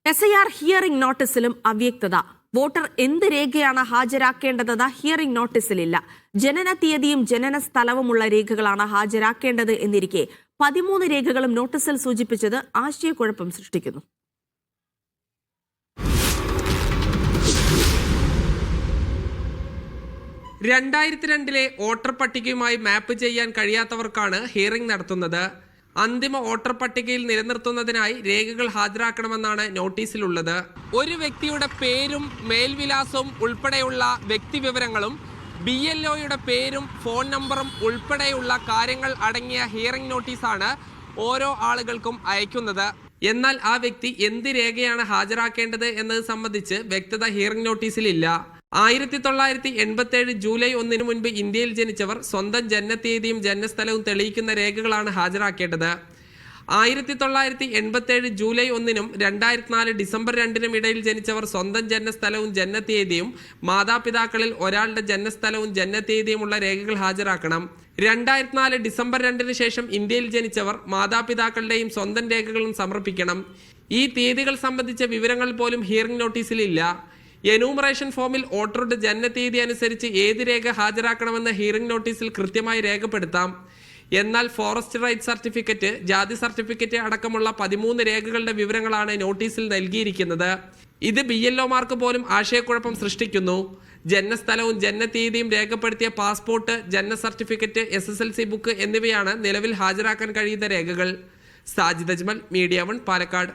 SIR hearing നോട്ടീസിലും അവ്യക്തത. Voter എന്ത് രേഖയാണ് ഹാജരാക്കേണ്ടതെന്ന് ഹിയറിംഗ് നോട്ടീസിലില്ല. ജനന തീയതിയും ജനന സ്ഥലവുമുള്ള രേഖകളാണ് ഹാജരാക്കേണ്ടത് എന്നിരിക്കെ 13 രേഖകളും നോട്ടീസിൽ സൂചിപ്പിച്ചത് ആശയക്കുഴപ്പം സൃഷ്ടിക്കുന്നു. വോട്ടർ പട്ടികയുമായി മാപ്പ് ചെയ്യാൻ കഴിയാത്തവർക്കാണ് ഹിയറിംഗ് നടത്തുന്നത്. അന്തിമ വോട്ടർ പട്ടികയിൽ നിലനിർത്തുന്നതിനായി രേഖകൾ ഹാജരാക്കണമെന്നാണ് നോട്ടീസിലുള്ളത്. ഒരു വ്യക്തിയുടെ പേരും മേൽവിലാസവും ഉൾപ്പെടെയുള്ള വ്യക്തിവിവരങ്ങളും BLOയുടെ പേരും ഫോൺ നമ്പറും ഉൾപ്പെടെയുള്ള കാര്യങ്ങൾ അടങ്ങിയ ഹിയറിംഗ് നോട്ടീസാണ് ഓരോ ആളുകൾക്കും അയക്കുന്നത്. എന്നാൽ ആ വ്യക്തി എന്ത് രേഖയാണ് ഹാജരാക്കേണ്ടത് എന്നത് സംബന്ധിച്ച് വ്യക്തത ഹിയറിംഗ് നോട്ടീസിലില്ല. 1987 ജൂലൈ 1 മുൻപ് ഇന്ത്യയിൽ ജനിച്ചവർ സ്വന്തം ജനനത്തീയതിയും ജനനസ്ഥലവും തെളിയിക്കുന്ന രേഖകളാണ് ഹാജരാക്കേണ്ടത്. 1987 ജൂലൈ 1 2004 ഡിസംബർ 2 ഇടയിൽ ജനിച്ചവർ സ്വന്തം ജനനസ്ഥലവും ജനനത്തീയതിയും മാതാപിതാക്കളിൽ ഒരാളുടെ ജനനസ്ഥലവും ജനനത്തീയതിയുമുള്ള രേഖകൾ ഹാജരാക്കണം. 2004 ഡിസംബർ 2 ശേഷം ഇന്ത്യയിൽ ജനിച്ചവർ മാതാപിതാക്കളുടെയും സ്വന്തം രേഖകളും സമർപ്പിക്കണം. ഈ തീയതികൾ സംബന്ധിച്ച വിവരങ്ങൾ പോലും ഹിയറിംഗ് നോട്ടീസിലില്ല. എന്യൂമറേഷൻ ഫോമിൽ വോട്ടറുടെ ജനനത്തീയതി അനുസരിച്ച് ഏത് രേഖ ഹാജരാക്കണമെന്ന് ഹിയറിംഗ് നോട്ടീസിൽ കൃത്യമായി രേഖപ്പെടുത്താം. എന്നാൽ ഫോറസ്റ്റ് റൈറ്റ് സർട്ടിഫിക്കറ്റ്, ജാതി സർട്ടിഫിക്കറ്റ് അടക്കമുള്ള 13 രേഖകളുടെ വിവരങ്ങളാണ് നോട്ടീസിൽ നൽകിയിരിക്കുന്നത്. ഇത് BLOമാർക്ക് പോലും ആശയക്കുഴപ്പം സൃഷ്ടിക്കുന്നു. ജനനസ്ഥലവും ജനനത്തീയതിയും രേഖപ്പെടുത്തിയ പാസ്പോർട്ട്, ജനന സർട്ടിഫിക്കറ്റ്, SSLC ബുക്ക് എന്നിവയാണ് നിലവിൽ ഹാജരാക്കാൻ കഴിയുന്ന രേഖകൾ. സാജിദ് അജ്മൽ, മീഡിയ 1, പാലക്കാട്.